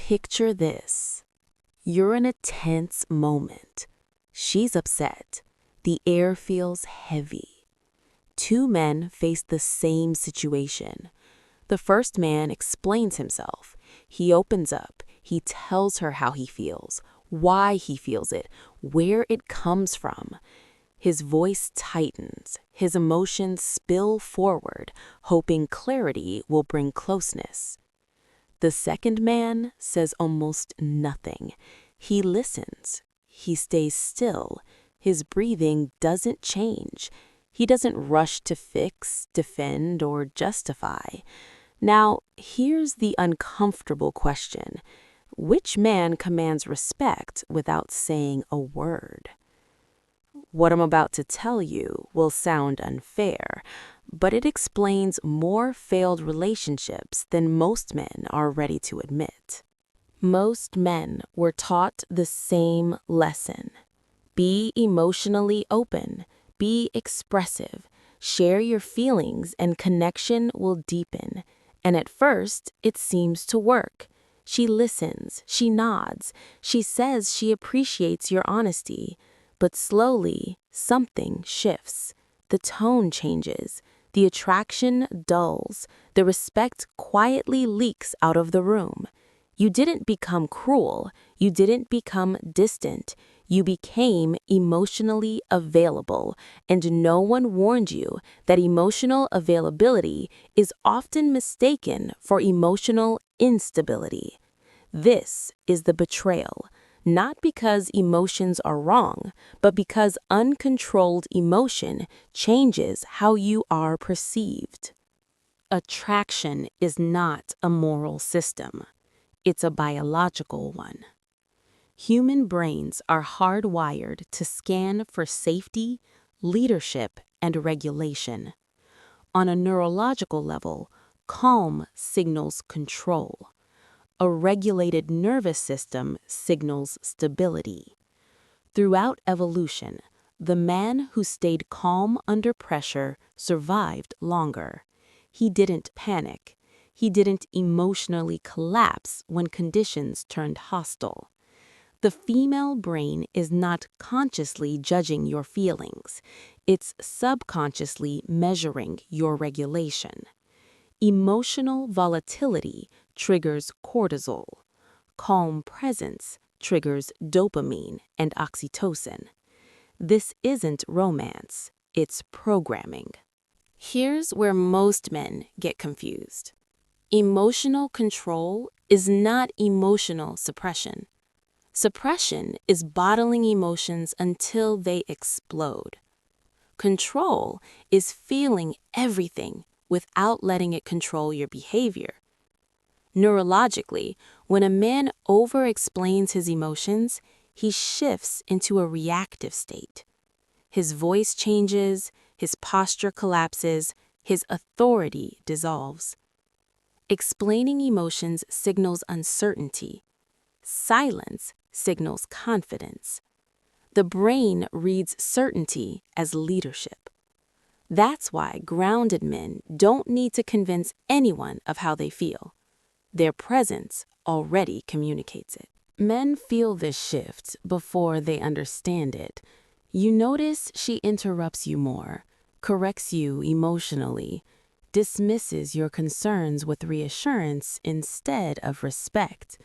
Picture this. You're in a tense moment. She's upset. The air feels heavy. Two men face the same situation. The first man explains himself. He opens up. He tells her how he feels, why he feels it, where it comes from. His voice tightens. His emotions spill forward, hoping clarity will bring closeness. The second man says almost nothing. He listens. He stays still. His breathing doesn't change. He doesn't rush to fix, defend, or justify. Now, here's the uncomfortable question. Which man commands respect without saying a word? What I'm about to tell you will sound unfair, but it explains more failed relationships than most men are ready to admit. Most men were taught the same lesson. Be emotionally open, be expressive, share your feelings and connection will deepen. And at first, it seems to work. She listens, she nods, she says she appreciates your honesty. But slowly, something shifts. The tone changes. The attraction dulls. The respect quietly leaks out of the room. You didn't become cruel. You didn't become distant. You became emotionally available. And no one warned you that emotional availability is often mistaken for emotional instability. This is the betrayal. Not because emotions are wrong, but because uncontrolled emotion changes how you are perceived. Attraction is not a moral system. It's a biological one. Human brains are hardwired to scan for safety, leadership, and regulation. On a neurological level, calm signals control. A regulated nervous system signals stability. Throughout evolution, the man who stayed calm under pressure survived longer. He didn't panic. He didn't emotionally collapse when conditions turned hostile. The female brain is not consciously judging your feelings. It's subconsciously measuring your regulation. Emotional volatility triggers cortisol. Calm presence triggers dopamine and oxytocin. This isn't romance, it's programming. Here's where most men get confused. Emotional control is not emotional suppression. Suppression is bottling emotions until they explode. Control is feeling everything without letting it control your behavior. Neurologically, when a man over-explains his emotions, he shifts into a reactive state. His voice changes, his posture collapses, his authority dissolves. Explaining emotions signals uncertainty. Silence signals confidence. The brain reads certainty as leadership. That's why grounded men don't need to convince anyone of how they feel. Their presence already communicates it. Men feel this shift before they understand it. You notice she interrupts you more, corrects you emotionally, dismisses your concerns with reassurance instead of respect.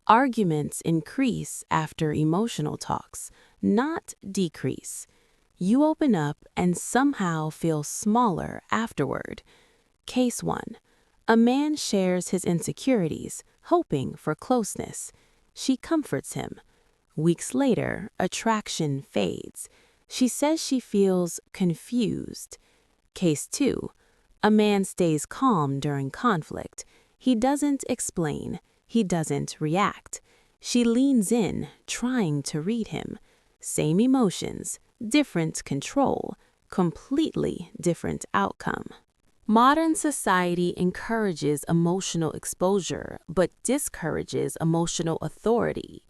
Arguments increase after emotional talks, not decrease. You open up and somehow feel smaller afterward. Case 1. A man shares his insecurities, hoping for closeness. She comforts him. Weeks later, attraction fades. She says she feels confused. Case 2. A man stays calm during conflict. He doesn't explain. He doesn't react. She leans in, trying to read him. Same emotions, different control, completely different outcome. Modern society encourages emotional exposure, but discourages emotional authority.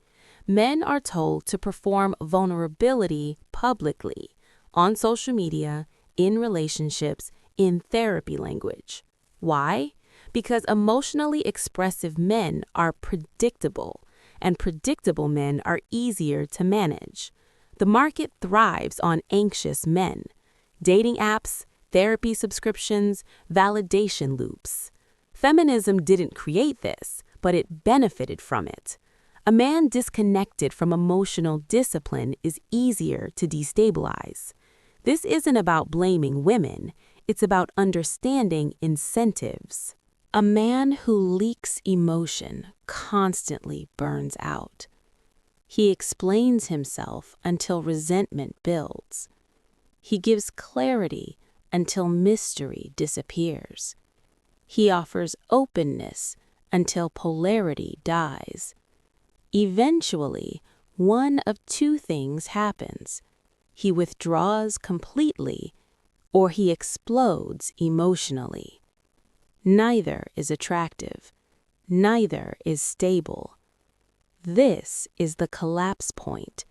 Men are told to perform vulnerability publicly, on social media, in relationships, in therapy language. Why? Because emotionally expressive men are predictable, and predictable men are easier to manage. The market thrives on anxious men. Dating apps, therapy subscriptions, validation loops. Feminism didn't create this, but it benefited from it. A man disconnected from emotional discipline is easier to destabilize. This isn't about blaming women, it's about understanding incentives. A man who leaks emotion constantly burns out. He explains himself until resentment builds. He gives clarity until mystery disappears. He offers openness until polarity dies. Eventually, one of two things happens. He withdraws completely, or he explodes emotionally. Neither is attractive. Neither is stable. This is the collapse point,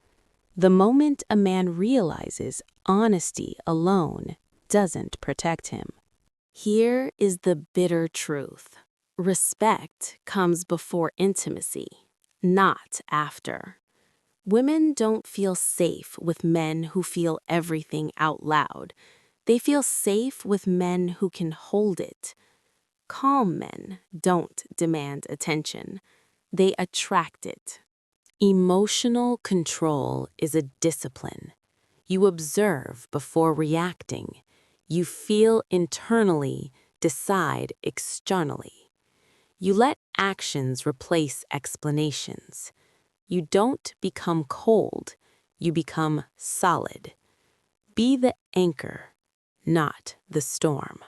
the moment a man realizes honesty alone doesn't protect him. Here is the bitter truth. Respect comes before intimacy, not after. Women don't feel safe with men who feel everything out loud. They feel safe with men who can hold it. Calm men don't demand attention. They attract it. Emotional control is a discipline. You observe before reacting. You feel internally, decide externally. You let actions replace explanations. You don't become cold, you become solid. Be the anchor, not the storm.